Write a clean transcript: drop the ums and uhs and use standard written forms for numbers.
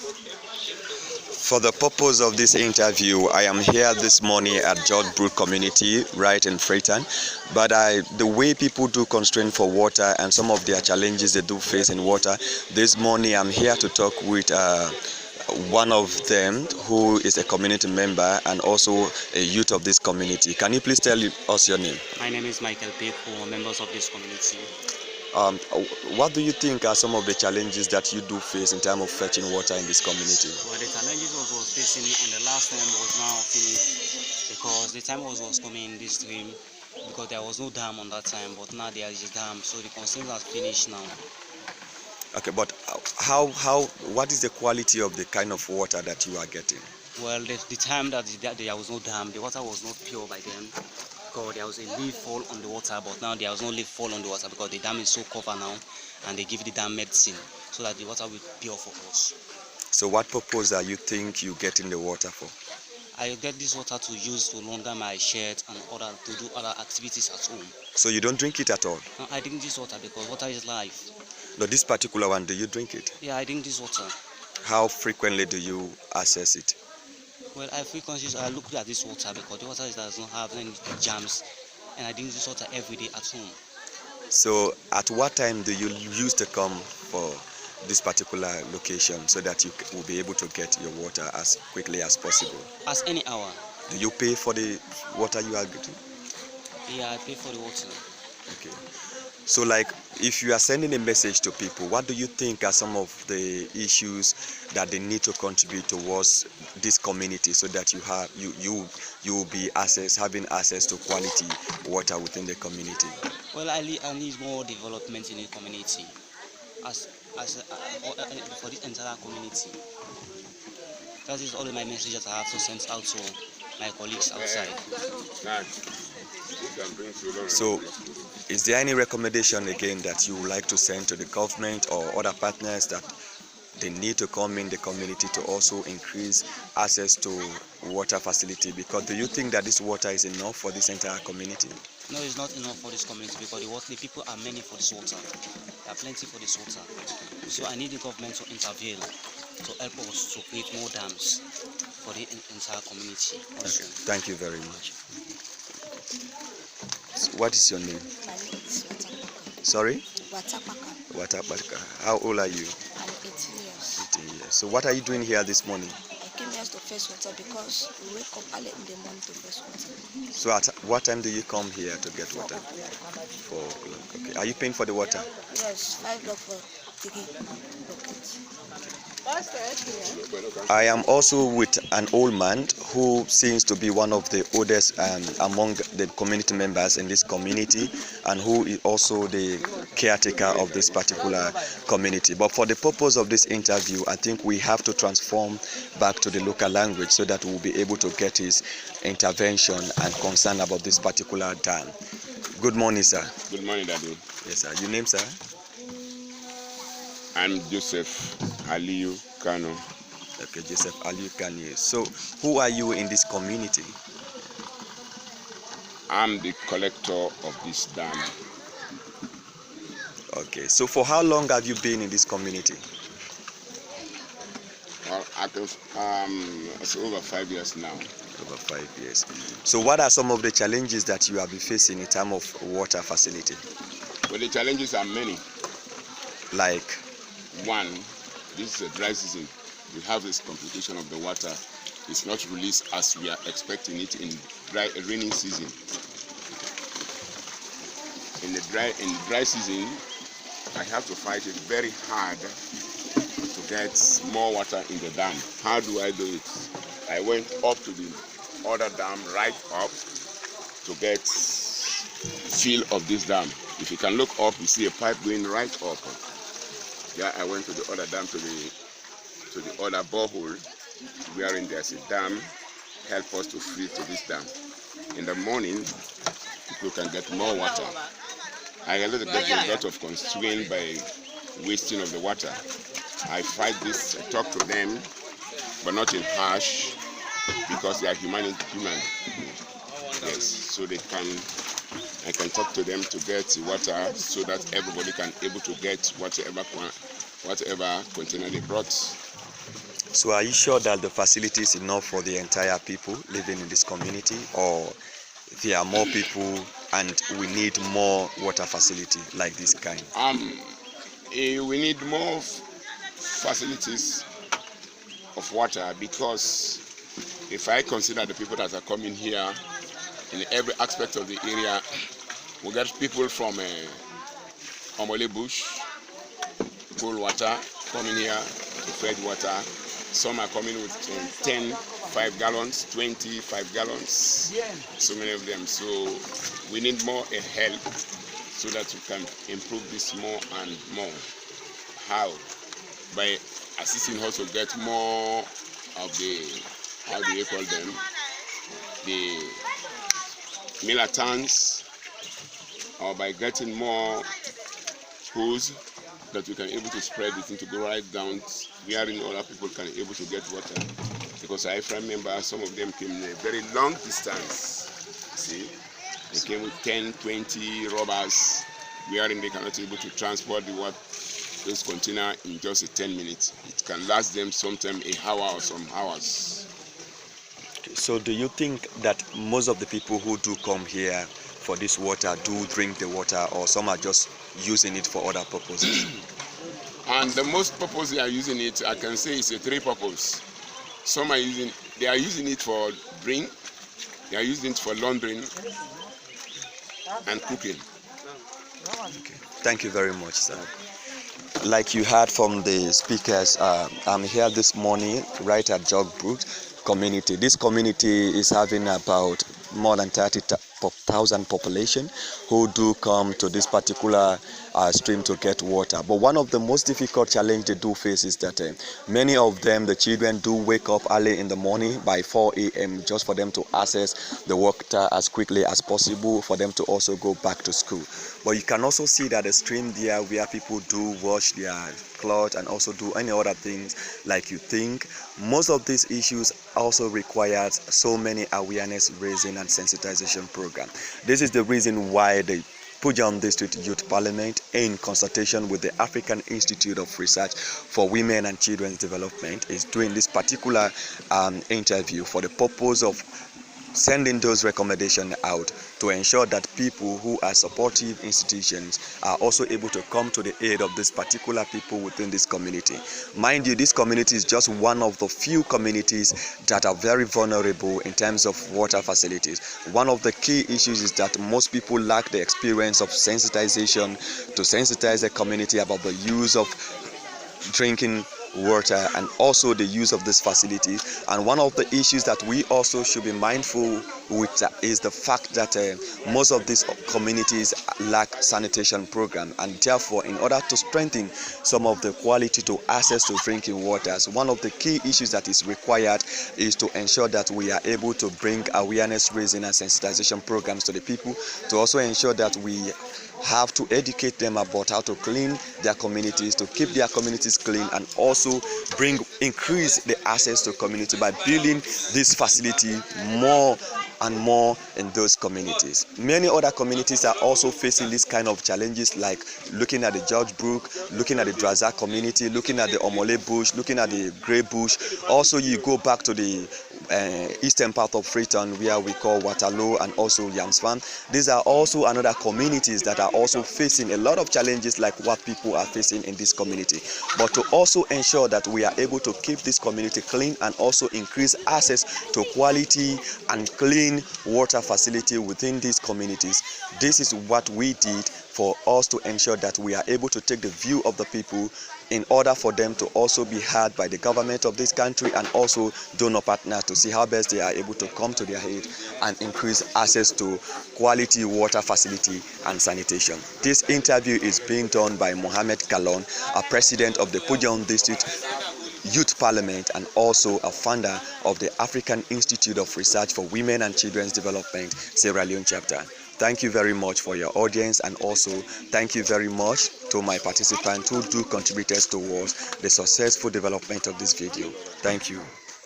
For the purpose of this interview, I am here this morning at George Brook community, right in Freetown. But the way people do constrain for water and some of their challenges they do face in water, this morning I'm here to talk with one of them who is a community member and also a youth of this community. Can you please tell us your name? My name is Michael Peku, members of this community. What do you think are some of the challenges that you do face in terms of fetching water in this community? Well, the challenges was facing on the last time was now finished because the time was coming in this stream because there was no dam on that time, but now there is a dam, so the constraints are finished now. Okay, but what is the quality of the kind of water that you are getting? Well, the time that there was no dam, the water was not pure by then. Because there was a leaf fall on the water, but now there was no leaf fall on the water because the dam is so covered now, and they give the dam medicine so that the water will be pure for us. So what purpose are you think you getting the water for? I get this water to use to launder my shirt and to do other activities at home. So you don't drink it at all? No, I drink this water because water is life. No, this particular one, do you drink it? Yeah, I drink this water. How frequently do you access it? Well, I look at this water because the water does not have any germs, and I drink this water every day at home. So at what time do you used to come for this particular location so that you will be able to get your water as quickly as possible? As any hour. Do you pay for the water you are getting? Yeah, I pay for the water. Okay. So like if you are sending a message to people, what do you think are some of the issues that they need to contribute towards this community so that you will be having access to quality water within the community? Well, I need more development in the community for the entire community. That is all my message that I have to send out to my colleagues outside. So, is there any recommendation again that you would like to send to the government or other partners that they need to come in the community to also increase access to water facility? Because do you think that this water is enough for this entire community? No, it's not enough for this community because the people are many for this water. There are plenty for this water. So I need the government to intervene to help us to create more dams for the entire community. Also. Okay. Thank you very much. So what is your name? My name is Waterpaka. Sorry? Waterpaka. Waterpaka. How old are you? I'm 18 years. 18 years. So what are you doing here this morning? I came here to fetch water because we wake up early in the morning to fetch water. So at what time do you come here to get water? 4 o'clock. Okay. Are you paying for the water? Yes, 5 o'clock for 3 buckets. I am also with an old man who seems to be one of the oldest among the community members in this community and who is also the caretaker of this particular community. But for the purpose of this interview, I think we have to transform back to the local language so that we'll be able to get his intervention and concern about this particular dam. Good morning, sir. Good morning, Daddy. Yes, sir. Your name, sir? I'm Joseph Aliyu Kano. Okay, Joseph Aliyu Kano. So, who are you in this community? I'm the collector of this dam. Okay, so for how long have you been in this community? Well, it's over 5 years now. Over 5 years. So what are some of the challenges that you have been facing in terms of water facility? Well, the challenges are many. Like? One, this is a dry season. We have this complication of the water. It's not released as we are expecting it in rainy season. In dry season, I have to fight it very hard to get more water in the dam. How do I do it? I went up to the other dam, right up, to get fill of this dam. If you can look up, you see a pipe going right up. Yeah, I went to the other dam, to the other borehole, wherein there's a dam, help us to fill to this dam. In the morning, people can get more water. I get a lot of constraint by wasting of the water. I fight this, I talk to them, but not in harsh, because they are human. Yes, so I can talk to them to get water so that everybody can able to get whatever container they brought. So are you sure that the facility is enough for the entire people living in this community, or there are more people and we need more water facility like this kind? We need more facilities of water, because if I consider the people that are coming here in every aspect of the area, we get people from Omolay bush, cool water, coming here to fetch water. Some are coming with 10, 5 gallons, 20, 5 gallons, so many of them. So we need more help so that we can improve this more and more. How? By assisting us to get more of the, how do you call them, the militants, or by getting more hose that we can able to spread it into go right down wherein other people can able to get water. Because I remember some of them came a very long distance. See, they came with 10, 20 rubbers wherein they cannot able to transport the water, those container in just 10 minutes. It can last them sometimes an hour or some hours. So do you think that most of the people who do come here for this water do drink the water, or some are just using it for other purposes? And the most purpose they are using it, I can say, is a 3 purpose. Some are using, they are using it for drink, they are using it for laundering and cooking. Okay. Thank you very much, sir. Like you heard from the speakers, I'm here this morning right at Brook community. This community is having about more than 30,000 population who do come to this particular stream to get water. But one of the most difficult challenge they do face is that many of them, the children, do wake up early in the morning by 4 a.m. just for them to access the water as quickly as possible for them to also go back to school. But you can also see that the stream there where people do wash their clothes and also do any other things like you think. Most of these issues also requires so many awareness raising and sensitization program. This is the reason why the Freetown District Youth Parliament, in consultation with the African Institute of Research for Women and Children's Development, is doing this particular interview for the purpose of sending those recommendations out to ensure that people who are supportive institutions are also able to come to the aid of this particular people within this community. Mind you, this community is just one of the few communities that are very vulnerable in terms of water facilities. One of the key issues is that most people lack the experience of sensitization to sensitize the community about the use of drinking water and also the use of this facility. And one of the issues that we also should be mindful with is the fact that most of these communities lack sanitation program, and therefore in order to strengthen some of the quality to access to drinking waters, one of the key issues that is required is to ensure that we are able to bring awareness raising and sensitization programs to the people, to also ensure that we have to educate them about how to clean their communities, to keep their communities clean, and also increase the access to community by building this facility more and more in those communities. Many other communities are also facing this kind of challenges, like looking at the Brook, looking at the Dwarzack community, looking at the Omolay bush, looking at the Grey bush. Also, you go back to the eastern part of Freetown, where we call Waterloo, and also Yamsfam. These are also another communities that are also facing a lot of challenges like what people are facing in this community. But to also ensure that we are able to keep this community clean and also increase access to quality and clean water facility within these communities, this is what we did for us to ensure that we are able to take the view of the people in order for them to also be heard by the government of this country and also donor partners to see how best they are able to come to their aid and increase access to quality water facility and sanitation. This interview is being done by Mohammed Kalon, a president of the Freetown District Youth Parliament and also a founder of the African Institute of Research for Women and Children's Development, Sierra Leone chapter. Thank you very much for your audience, and also thank you very much to my participants who do contribute towards the successful development of this video. Thank you.